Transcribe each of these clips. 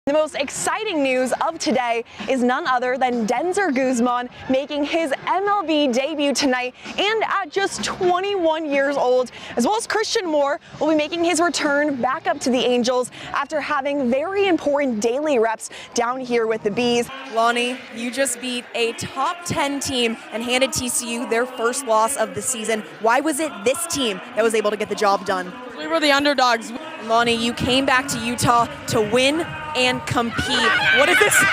The most exciting news of today is none other than Denzer Guzman making his MLB debut tonight, and at just 21 years old, as well as Christian Moore will be making his return back up to the Angels after having very important daily reps down here with the Bees. Lonnie, you just beat a top 10 team and handed TCU their first loss of the season. Why was it this team that was able to get the job done? We were the underdogs. Lonnie, you came back to Utah to win and compete. What is this?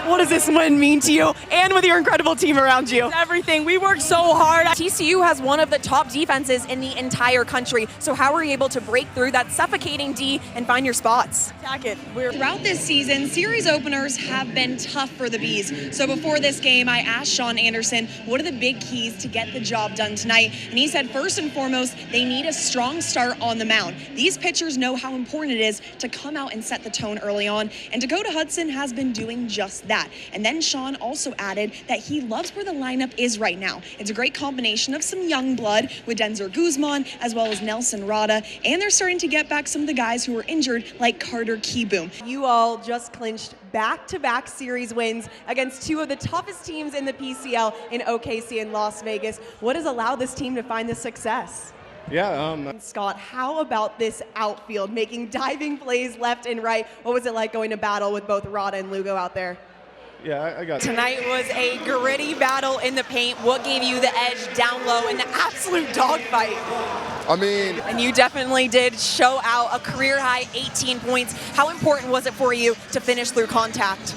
What does this win mean to you and with your incredible team around you? Everything. We worked so hard. TCU has one of the top defenses in the entire country. So how were you able to break through that suffocating D and find your spots? Attack it. Throughout this season, series openers have been tough for the Bees. So before this game, I asked Sean Anderson, what are the big keys to get the job done tonight? And he said, first and foremost, they need a strong start on the mound. These pitchers know how important it is to come out and set the tone early on. And Dakota Hudson has been doing just that. And then Sean also added that he loves where the lineup is right now. It's a great combination of some young blood with Denzer Guzman as well as Nelson Rada, and they're starting to get back some of the guys who were injured like Carter Keyboom. You all just clinched back-to-back series wins against two of the toughest teams in the PCL in OKC and Las Vegas. What has allowed this team to find this success? Scott, how about this outfield, making diving plays left and right? What was it like going to battle with both Rada and Lugo out there? Yeah, I got it. Tonight was a gritty battle in the paint. What gave you the edge down low in the absolute dogfight? And you definitely did show out a career-high 18 points. How important was it for you to finish through contact?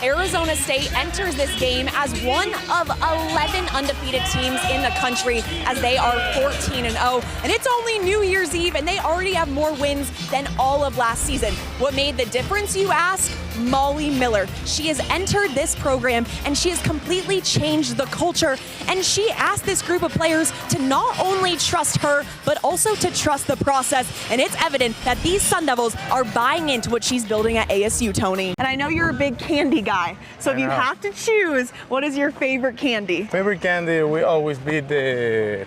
Arizona State enters this game as one of 11 undefeated teams in the country, as they are 14-0. And it's only New Year's Eve, and they already have more wins than all of last season. What made the difference, you ask? Molly Miller. She has entered this program, and she has completely changed the culture. And she asked this group of players to not only trust her, but also to trust the process. And it's evident that these Sun Devils are buying into what she's building at ASU, Tony. And I know you're a big candy guy, so if you have to choose, what is your favorite candy? Favorite candy will always be the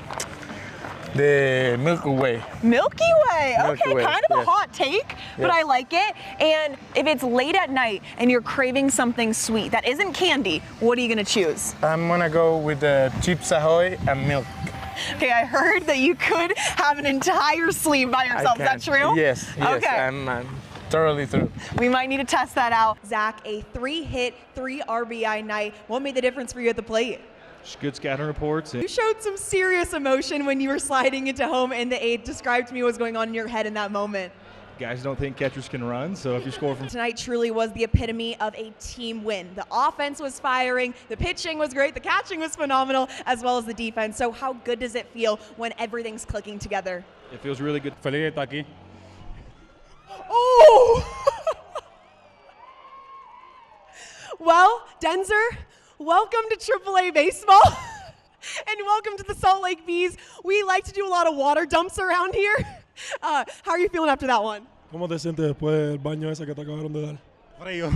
Milky Way. Milky Way, okay, kind of a hot take, but I like it. And if it's late at night and you're craving something sweet that isn't candy, what are you gonna choose? I'm gonna go with the Chips Ahoy and milk. Okay, I heard that you could have an entire sleeve by yourself. Is that true? Yes, okay. I'm totally true. We might need to test that out. Zach, a 3-hit, 3 RBI night. What made the difference for you at the plate? Just good scouting reports. You showed some serious emotion when you were sliding into home in the 8th. Describe to me what was going on in your head in that moment. Guys don't think catchers can run, so if you score from... Tonight truly was the epitome of a team win. The offense was firing, the pitching was great, the catching was phenomenal, as well as the defense. So how good does it feel when everything's clicking together? It feels really good. Feliz de estar aquí. Oh! Well, Denzer, welcome to AAA baseball. And welcome to the Salt Lake Bees. We like to do a lot of water dumps around here. How are you feeling after that one? ¿Cómo te sientes después del baño ese que te acabaron de dar? Frío.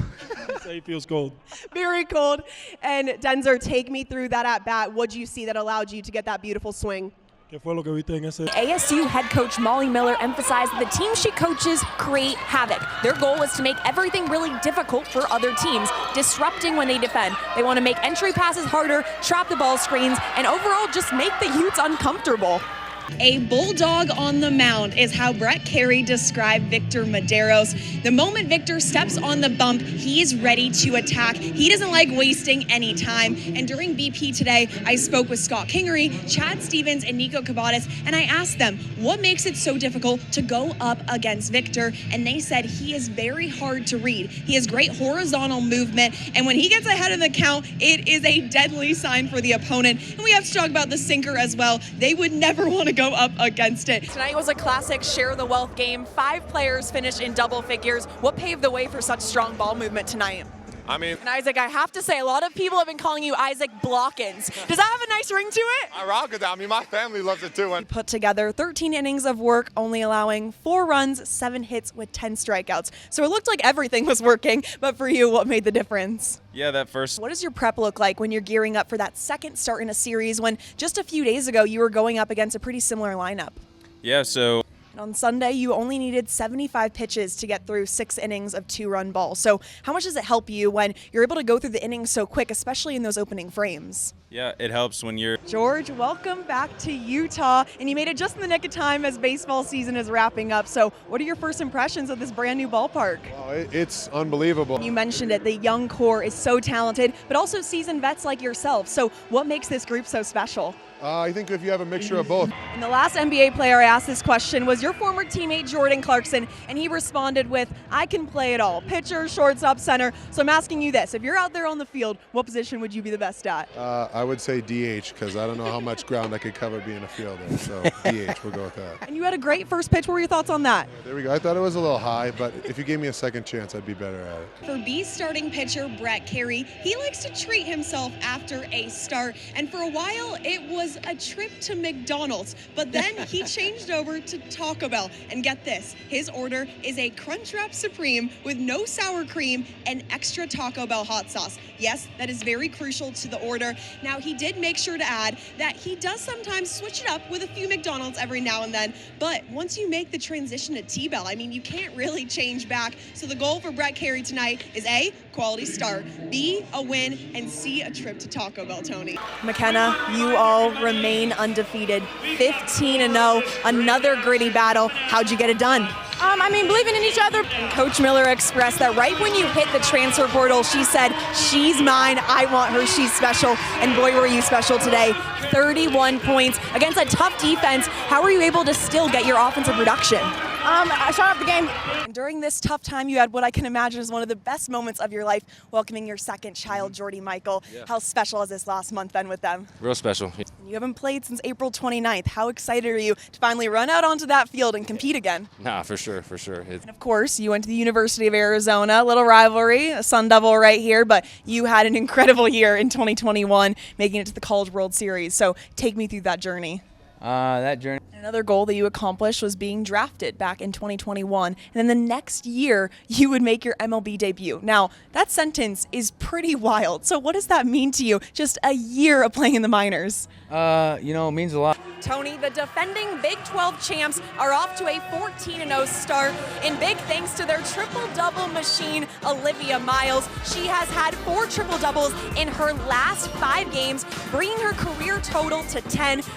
It feels cold. Very cold. And Denzer, take me through that at bat. What did you see that allowed you to get that beautiful swing? ¿Qué fue lo que viste en ese? ASU head coach Molly Miller emphasized that the teams she coaches create havoc. Their goal is to make everything really difficult for other teams, disrupting when they defend. They want to make entry passes harder, trap the ball screens, and overall just make the Utes uncomfortable. A bulldog on the mound is how Brett Carey described Victor Medeiros. The moment Victor steps on the bump, he's ready to attack. He doesn't like wasting any time. And during BP today, I spoke with Scott Kingery, Chad Stevens, and Nico Cabadas, and I asked them what makes it so difficult to go up against Victor. And they said he is very hard to read. He has great horizontal movement, and when he gets ahead of the count, it is a deadly sign for the opponent. And we have to talk about the sinker as well. They would never want to go up against it. Tonight was a classic share the wealth game. 5 players finished in double figures. What paved the way for such strong ball movement tonight? And Isaac, I have to say, a lot of people have been calling you Isaac Blockins. Does that have a nice ring to it? I rock with that. My family loves it too. You put together 13 innings of work, only allowing 4 runs, 7 hits with 10 strikeouts. So it looked like everything was working, but for you, what made the difference? Yeah, that first. What does your prep look like when you're gearing up for that second start in a series when just a few days ago you were going up against a pretty similar lineup? Yeah, so And on Sunday, you only needed 75 pitches to get through 6 innings of 2-run ball. So how much does it help you when you're able to go through the innings so quick, especially in those opening frames? yeah, it helps when you're George, welcome back to Utah, and you made it just in the nick of time as baseball season is wrapping up. So what are your first impressions of this brand new ballpark? Oh, it's unbelievable. You mentioned it, the young core is so talented, but also seasoned vets like yourself. So what makes this group so special? I think if you have a mixture of both. And the last NBA player I asked this question was your former teammate Jordan Clarkson, and he responded with, I can play it all, pitcher, shortstop, center. So I'm asking you this, if you're out there on the field, what position would you be the best at? I would say DH because I don't know how much ground I could cover being a fielder. So DH, we'll go with that. And you had a great first pitch. What were your thoughts on that? There we go. I thought it was a little high, but if you gave me a second chance, I'd be better at it. For B's starting pitcher Brett Carey, he likes to treat himself after a start, and for a while it was a trip to McDonald's, but then he changed over to Taco Bell. And get this, his order is a Crunchwrap Supreme with no sour cream and extra Taco Bell hot sauce. Yes, that is very crucial to the order. Now, he did make sure to add that he does sometimes switch it up with a few McDonald's every now and then, but once you make the transition to T-Bell, I mean, you can't really change back. So the goal for Brett Carey tonight is A, quality start, B, a win, and C, a trip to Taco Bell, Tony. McKenna, you all remain undefeated, 15-0, another gritty battle. How'd you get it done? Believing in each other. And Coach Miller expressed that right when you hit the transfer portal, she said, she's mine, I want her, she's special. And boy, were you special today. 31 points against a tough defense. How were you able to still get your offensive production? I shot up the game. And during this tough time, you had what I can imagine is one of the best moments of your life, welcoming your second child, Jordy Michael. Yeah. How special has this last month been with them? real special. And you haven't played since April 29th. How excited are you to finally run out onto that field and compete again? Nah, for sure. And of course, you went to the University of Arizona, a little rivalry, a Sun Devil right here, but you had an incredible year in 2021, making it to the College World Series. So take me through that journey. That journey. Another goal that you accomplished was being drafted back in 2021. And then the next year, you would make your MLB debut. Now, that sentence is pretty wild. So what does that mean to you, just a year of playing in the minors? It means a lot. Tony, the defending Big 12 champs are off to a 14-0 start, and big thanks to their triple-double machine, Olivia Miles. She has had 4 triple-doubles in her last 5 games, bringing her career total to 10.